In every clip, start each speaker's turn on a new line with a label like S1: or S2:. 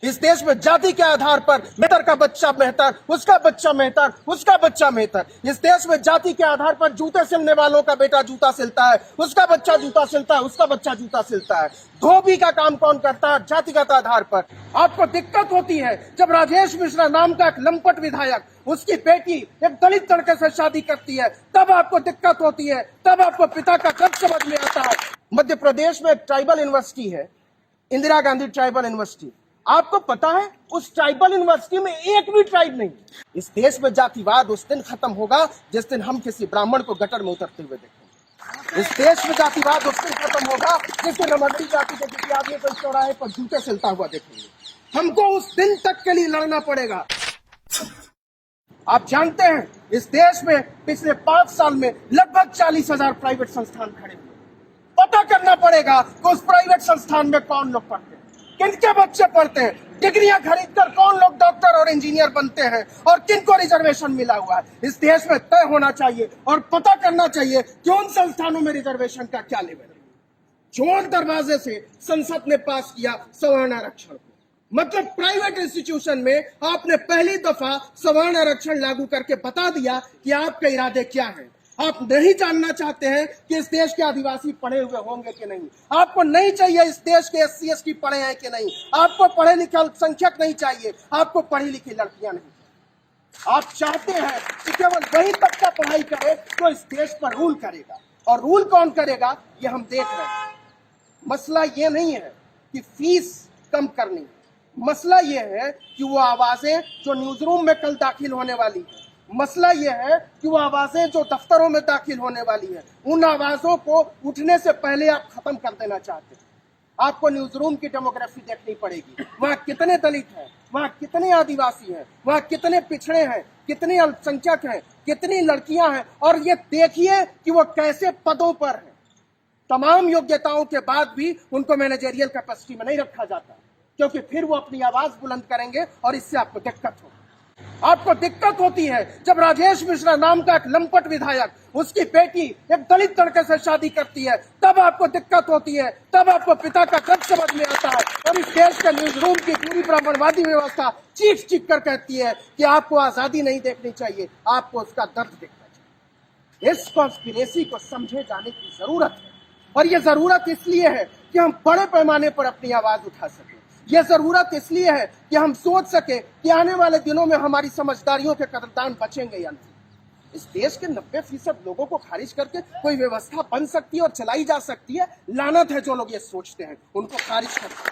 S1: इस देश में जाति के आधार पर मेहतर का बच्चा मेहतर, उसका बच्चा मेहतर, उसका बच्चा मेहतर। इस देश में जाति के आधार पर जूते सिलने वालों का बेटा जूता सिलता है, उसका बच्चा जूता सिलता है, उसका बच्चा जूता सिलता है। धोबी का काम कौन करता है? जातिगत आधार पर। आपको दिक्कत होती है जब राजेश मिश्रा नाम का एक लंपट विधायक उसकी बेटी एक दलित लड़के से शादी करती है, तब आपको दिक्कत होती है, तब आपको पिता का दर्द समझ में आता है। मध्य प्रदेश में एक ट्राइबल यूनिवर्सिटी है, इंदिरा गांधी ट्राइबल यूनिवर्सिटी। आपको पता है उस ट्राइबल यूनिवर्सिटी में एक भी ट्राइब नहीं। इस देश में जातिवाद उस दिन खत्म होगा जिस दिन हम किसी ब्राह्मण को गटर में उतरते हुए देखेंगे। इस देश में जातिवाद उस दिन खत्म होगा जिस दिन हम अगली जाति के किसी आदमी को चौराहे पर जूते सिलता हुआ देखेंगे। हमको उस दिन तक के लिए लड़ना पड़ेगा। आप जानते हैं इस देश में पिछले 5 साल में लगभग 40,000 प्राइवेट संस्थान खड़े हुए। पता करना पड़ेगा कि उस प्राइवेट संस्थान में कौन लोग पढ़ते हैं, किनके बच्चे पढ़ते हैं, डिग्रियां खरीदकर कौन लोग डॉक्टर और इंजीनियर बनते हैं और किनको रिजर्वेशन मिला हुआ है। इस देश में तय होना चाहिए और पता करना चाहिए कि उन संस्थानों में रिजर्वेशन का क्या लेवल है। चोर दरवाजे से संसद ने पास किया सवर्ण आरक्षण को, मतलब प्राइवेट इंस्टीट्यूशन में आपने पहली दफा सवर्ण आरक्षण लागू करके बता दिया कि आपके इरादे क्या हैं। आप नहीं जानना चाहते हैं कि इस देश के आदिवासी पढ़े हुए होंगे कि नहीं। आपको नहीं चाहिए इस देश के SC ST पढ़े हैं कि नहीं। आपको पढ़े लिखे अल्पसंख्यक नहीं चाहिए, आपको पढ़ी लिखी लड़कियां नहीं। आप चाहते हैं कि केवल वही तक का पढ़ाई करे तो इस देश पर रूल करेगा, और रूल कौन करेगा ये हम देख रहे हैं। मसला ये नहीं है कि फीस कम करनी है, मसला ये है कि वो आवाजें जो न्यूज रूम में कल दाखिल होने वाली है, मसला ये है कि वो आवाजें जो दफ्तरों में दाखिल होने वाली है, उन आवाजों को उठने से पहले आप खत्म कर देना चाहते हैं। आपको न्यूज रूम की डेमोग्राफी देखनी पड़ेगी। वहाँ कितने दलित हैं, वहाँ कितने आदिवासी हैं, वहाँ कितने पिछड़े हैं, कितने अल्पसंख्यक हैं, कितनी लड़कियां हैं, और ये देखिए कि वो कैसे पदों पर हैं। तमाम योग्यताओं के बाद भी उनको मैनेजरियल कैपेसिटी में नहीं रखा जाता, क्योंकि फिर वो अपनी आवाज बुलंद करेंगे और इससे आपको दिक्कत होगी। आपको दिक्कत होती है जब राजेश मिश्रा नाम का एक लंपट विधायक उसकी बेटी एक दलित लड़के से शादी करती है, तब आपको दिक्कत होती है, तब आपको पिता का दर्द समझ में आता है। और इस देश के न्यूज रूम की पूरी ब्राह्मणवादी व्यवस्था चीख चीख कर कहती है कि आपको आजादी नहीं देखनी चाहिए, आपको उसका दर्द देखना चाहिए। इस कॉन्स्पिरेसी को समझे जाने की जरूरत है, और ये जरूरत इसलिए है कि हम बड़े पैमाने पर अपनी आवाज उठा सकें। यह जरूरत इसलिए है कि हम सोच सके कि आने वाले दिनों में हमारी समझदारियों के कदरदान बचेंगे या नहीं। इस देश के 90% लोगों को खारिज करके कोई व्यवस्था बन सकती है और चलाई जा सकती है। लानत है जो लोग ये सोचते हैं, उनको खारिज करते हैं।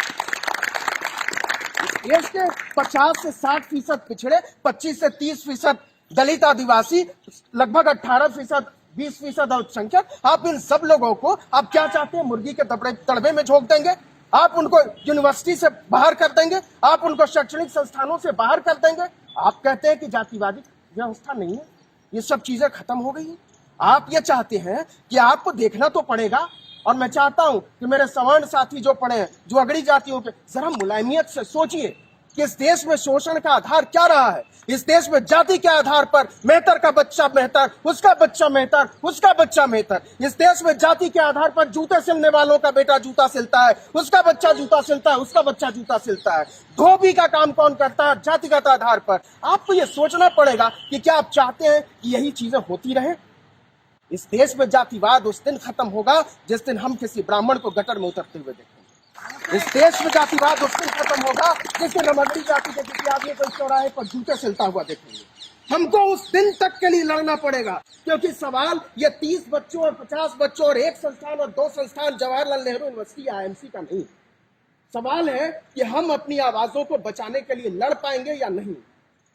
S1: इस देश के 50 से 60% पिछड़े, 25 से 30% दलित आदिवासी, लगभग 18% 20% अल्पसंख्यक, आप इन सब लोगों को आप क्या चाहते हैं? मुर्गी के तड़बे में झोंक देंगे? आप उनको यूनिवर्सिटी से बाहर कर देंगे? आप उनको शैक्षणिक संस्थानों से बाहर कर देंगे? आप कहते हैं कि जातिवादी व्यवस्था नहीं है, ये सब चीजें खत्म हो गई हैं। आप ये चाहते हैं कि आपको देखना तो पड़ेगा, और मैं चाहता हूं कि मेरे सवर्ण साथी जो पढ़े हैं, जो अगड़ी जातियों के, जरा मुलायमियत से सोचिए कि इस देश में शोषण का आधार क्या रहा है। इस देश में जाति के आधार पर मेहतर का बच्चा मेहतर, उसका बच्चा मेहतर, उसका बच्चा मेहतर। इस देश में जाति के आधार पर जूते सिलने वालों का बेटा जूता सिलता है, उसका बच्चा जूता सिलता है, उसका बच्चा जूता सिलता है। धोबी का काम कौन करता है? जातिगत आधार पर। आपको ये सोचना पड़ेगा कि क्या आप चाहते हैं कि यही चीजें होती रहे। इस देश में जातिवाद उस दिन खत्म होगा जिस दिन हम किसी ब्राह्मण को गटर में उतरते हुए देखेंगे। इस देश में जातिवाद उस दिन खत्म होगा जिस दिन हम अगली जाति के किसी आदमी को चौराहे पर जूते सिलता हुआ देखेंगे। हमको उस दिन तक के लिए लड़ना पड़ेगा, क्योंकि सवाल ये 30 बच्चों और 50 बच्चों और 1 संस्थान और 2 संस्थान जवाहरलाल नेहरू यूनिवर्सिटी IMC का नहीं। सवाल है कि हम अपनी आवाजों को बचाने के लिए लड़ पाएंगे या नहीं।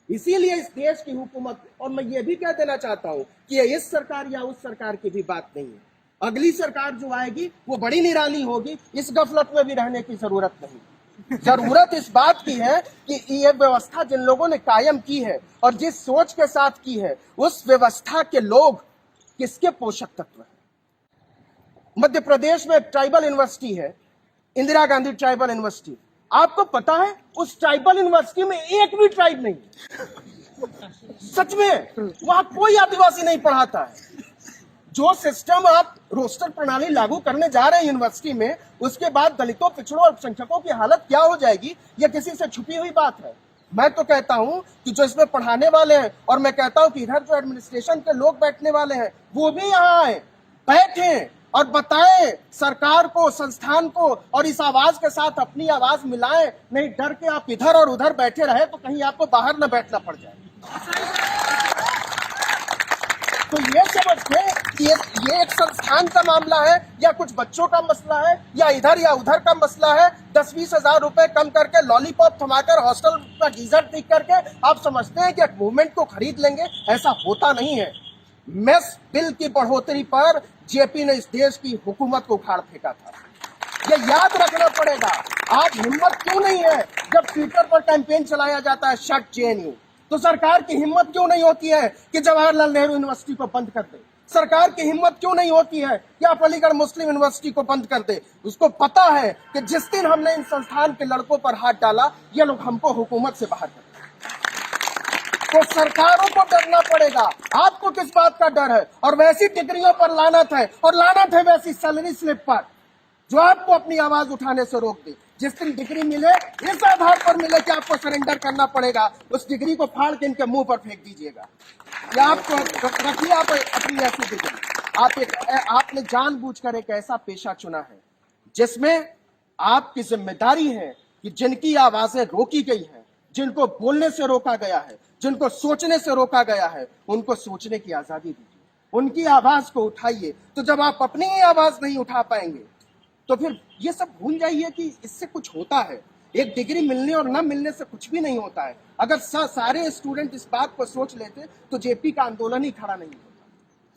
S1: इसीलिए इस देश की हुकूमत, और मैं ये भी कह देना चाहता हूं कि ये इस सरकार या उस सरकार की भी बात नहीं है। अगली सरकार जो आएगी वो बड़ी निराली होगी, इस गफलत में भी रहने की जरूरत नहीं। जरूरत इस बात की है कि ये व्यवस्था जिन लोगों ने कायम की है और जिस सोच के साथ की है, उस व्यवस्था के लोग किसके पोषक तत्व हैं। मध्य प्रदेश में एक ट्राइबल यूनिवर्सिटी है, इंदिरा गांधी ट्राइबल यूनिवर्सिटी। आपको पता है उस ट्राइबल यूनिवर्सिटी में एक भी ट्राइब नहीं। सच में वहां कोई आदिवासी नहीं पढ़ाता है। जो सिस्टम आप रोस्टर प्रणाली लागू करने जा रहे हैं यूनिवर्सिटी में, उसके बाद दलितों, पिछड़ों और अल्पसंख्यकों की हालत क्या हो जाएगी, यह किसी से छुपी हुई बात है। मैं तो कहता हूं कि जो इसमें पढ़ाने वाले हैं, और मैं कहता हूं कि इधर जो एडमिनिस्ट्रेशन के लोग बैठने वाले हैं, वो भी यहाँ आए, बैठे और बताएं सरकार को, संस्थान को, और इस आवाज के साथ अपनी आवाज मिलाएं। नहीं डर के आप इधर और उधर बैठे रहे तो कहीं आपको बाहर न बैठना पड़ जाए। तो ये समझते कि ये एक संस्थान का मामला है, या कुछ बच्चों का मसला है, या इधर या उधर का मसला है। 10-20 हजार रुपए कम करके, लॉलीपॉप थमाकर, हॉस्टल का गीजर ठीक करके आप समझते हैं कि एक मूवमेंट को खरीद लेंगे। ऐसा होता नहीं है। मेस बिल की बढ़ोतरी पर जेपी ने इस देश की हुकूमत को उखाड़ फेंका था, ये याद रखना पड़ेगा। आज हिम्मत क्यों नहीं है जब ट्विटर पर कैंपेन चलाया जाता है शट जेएनयू, तो सरकार की हिम्मत क्यों नहीं होती है कि जवाहरलाल नेहरू यूनिवर्सिटी को बंद कर दे? सरकार की हिम्मत क्यों नहीं होती है कि आप अलीगढ़ मुस्लिम यूनिवर्सिटी को बंद कर दे? उसको पता है कि जिस दिन हमने इन संस्थान के लड़कों पर हाथ डाला, ये लोग हमको हुकूमत से बाहर कर देंगे। तो सरकारों को डरना पड़ेगा। आपको किस बात का डर है? और वैसी डिग्रियों पर लानत है, और लानत है वैसी सैलरी स्लिप पर जो आपको अपनी आवाज उठाने से रोक दे। जिस दिन डिग्री मिले, इस आधार पर मिले कि आपको सरेंडर करना पड़ेगा, उस डिग्री को फाड़ के इनके मुंह पर फेंक दीजिएगा। या आपको रखिए आप अपनी ऐसी डिग्री। आपने जानबूझकर एक ऐसा पेशा चुना है जिसमें आपकी जिम्मेदारी है कि जिनकी आवाजें रोकी गई हैं, जिनको बोलने से रोका गया है, जिनको सोचने से रोका गया है, उनको सोचने की आजादी दीजिए, उनकी आवाज को उठाइए। तो जब आप अपनी ही आवाज नहीं उठा पाएंगे तो फिर ये सब भूल जाइए कि इससे कुछ होता है। एक डिग्री मिलने और न मिलने से कुछ भी नहीं होता है। अगर सारे स्टूडेंट इस बात को सोच लेते तो जेपी का आंदोलन ही खड़ा नहीं होता,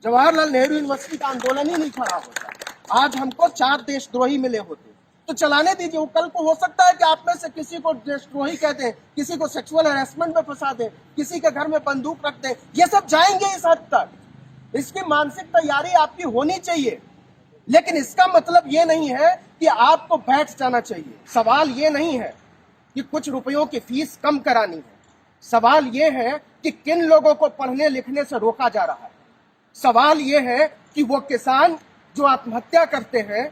S1: जवाहरलाल नेहरू यूनिवर्सिटी का आंदोलन ही नहीं खड़ा होता। आज हमको 4 देशद्रोही मिले होते, तो चलाने दीजिए। वो कल को हो सकता है कि आप में से किसी को देशद्रोही कह दें, किसी को सेक्सुअल हैरेसमेंट में फंसा दें, किसी के घर में बंदूक रख दें। ये सब जाएंगे इस हद तक। इसकी मानसिक तैयारी आपकी होनी चाहिए, लेकिन इसका मतलब ये नहीं है कि आपको बैठ जाना चाहिए। सवाल ये नहीं है कि कुछ रुपयों की फीस कम करानी है। सवाल ये है कि किन लोगों को पढ़ने लिखने से रोका जा रहा है। सवाल ये है कि वो किसान जो आत्महत्या करते हैं,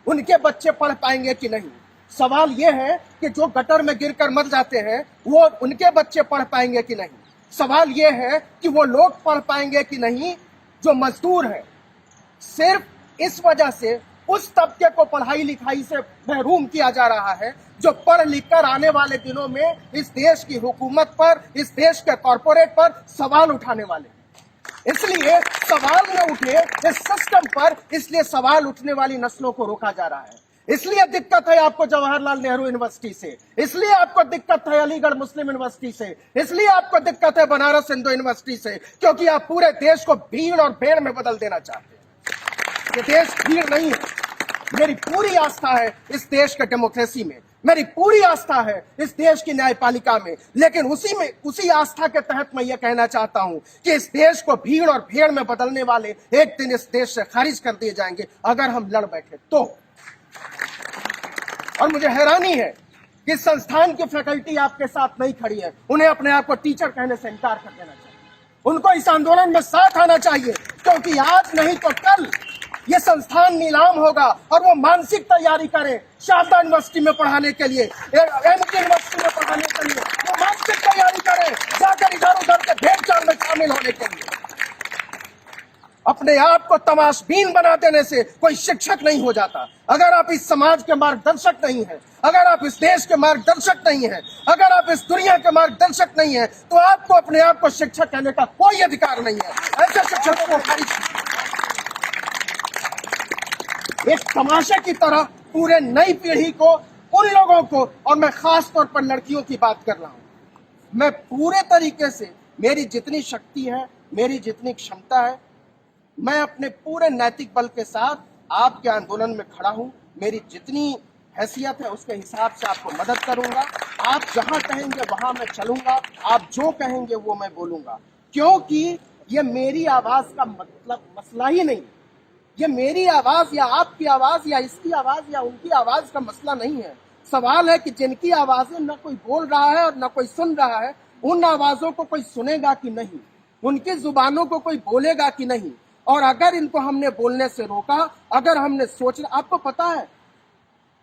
S1: उनके बच्चे पढ़ पाएंगे कि नहीं। सवाल ये है कि जो गटर में गिरकर मर जाते हैं, वो उनके बच्चे पढ़ पाएंगे कि नहीं। सवाल ये है कि वो लोग पढ़ पाएंगे कि नहीं जो मजदूर हैं। सिर्फ इस वजह से उस तबके को पढ़ाई लिखाई से महरूम किया जा रहा है जो पढ़ लिख कर आने वाले दिनों में इस देश की हुकूमत पर, इस देश के कॉरपोरेट पर सवाल उठाने वाले। इसलिए सवाल न उठे इस सिस्टम पर, इसलिए सवाल उठने वाली नस्लों को रोका जा रहा है। इसलिए दिक्कत है आपको जवाहरलाल नेहरू यूनिवर्सिटी से, इसलिए आपको दिक्कत है अलीगढ़ मुस्लिम यूनिवर्सिटी से, इसलिए आपको दिक्कत है बनारस हिंदू यूनिवर्सिटी से, क्योंकि आप पूरे देश को भीड़ और भेड़ में बदल देना चाहते हैं। ये देश भीड़ नहीं है। मेरी पूरी आस्था है इस देश के डेमोक्रेसी में, मेरी पूरी आस्था है इस देश की न्यायपालिका में, लेकिन उसी आस्था के तहत मैं ये कहना चाहता हूं कि इस देश को भीड़ और भेड़ में बदलने वाले एक दिन इस देश से खारिज कर दिए जाएंगे अगर हम लड़ बैठे तो। और मुझे हैरानी है कि संस्थान की फैकल्टी आपके साथ नहीं खड़ी है। उन्हें अपने आप को टीचर कहने से इनकार कर देना चाहिए। उनको इस आंदोलन में साथ आना चाहिए, क्योंकि आज नहीं तो कल ये संस्थान नीलाम होगा। और वो मानसिक तैयारी करें शारदा यूनिवर्सिटी में पढ़ाने के लिए, एमके यूनिवर्सिटी में पढ़ाने के लिए। वो मानसिक तैयारी करें जाकर इधर उधर के भेड़-चाल में शामिल होने के लिए। अपने आप को तमाशबीन बना देने से कोई शिक्षक नहीं हो जाता। अगर आप इस समाज के मार्गदर्शक नहीं है, अगर आप इस देश के मार्गदर्शक नहीं है, अगर आप इस दुनिया के मार्गदर्शक नहीं है, तो आपको अपने आप को शिक्षक कहने का कोई अधिकार नहीं है। ऐसे शिक्षकों को खारिज एक तमाशे की तरह पूरे नई पीढ़ी को, उन लोगों को, और मैं खास तौर पर लड़कियों की बात कर रहा हूं, मैं पूरे तरीके से, मेरी जितनी शक्ति है, मेरी जितनी क्षमता है, मैं अपने पूरे नैतिक बल के साथ आपके आंदोलन में खड़ा हूं। मेरी जितनी हैसियत है उसके हिसाब से आपको मदद करूंगा। आप जहां कहेंगे वहां मैं चलूंगा, आप जो कहेंगे वो मैं बोलूंगा, क्योंकि ये मेरी आवाज का मतलब मसला ही नहीं। ये मेरी आवाज या आपकी आवाज या इसकी आवाज या उनकी आवाज का मसला नहीं है। सवाल है कि जिनकी आवाजें न कोई बोल रहा है और न कोई सुन रहा है, उन आवाजों को कोई सुनेगा कि नहीं, उनकी जुबानों को कोई बोलेगा कि नहीं। और अगर इनको हमने बोलने से रोका, अगर हमने सोचना, आपको पता है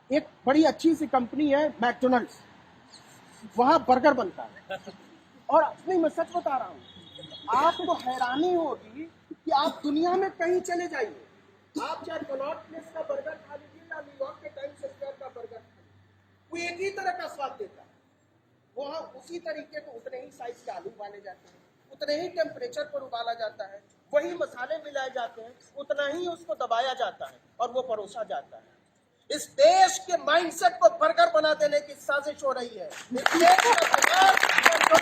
S1: एक बड़ी अच्छी सी कंपनी है मैकडोनल्ड्स, वहां बर्गर बनता है, और नहीं मैं सच बता रहा हूं, आपको हैरानी होगी कि आप दुनिया में कहीं चले जाइए, आप चाहे कनॉट प्लेस का बर्गर खा लीजिए या न्यूयॉर्क के टाइम्स स्क्वायर का बर्गर खा लीजिए, वो एक ही तरह का स्वाद देता है। वहाँ उसी तरीके को उतने ही साइज के आलू उबाले जाते हैं, उतने ही टेम्परेचर पर उबाला जाता है, वही मसाले मिलाए जाते हैं, उतना ही उसको दबाया जाता है और वो परोसा जाता है। इस देश के माइंडसेट को बर्गर बना देने की साजिश हो रही है। इस देश का दिमाग वो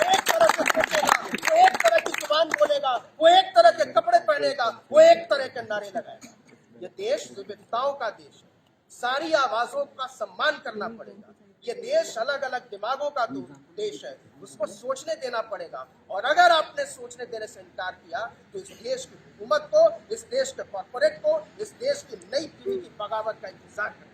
S1: एक तरह से सोचेगा, वो एक तरह की जुबान बोलेगा, वो एक तरह के कपड़े पहनेगा, वो एक तरह के नारे लगाएगा। ये देश विविधताओं का देश है, सारी आवाजों का सम्मान करना पड़ेगा। ये देश अलग अलग दिमागों का देश है, उसको सोचने देना पड़ेगा। और अगर आपने सोचने देने से इनकार किया तो इस देश की हुकूमत को, इस देश के कॉर्पोरेट को, इस देश की नई पीढ़ी की बगावत का इंतजार करें।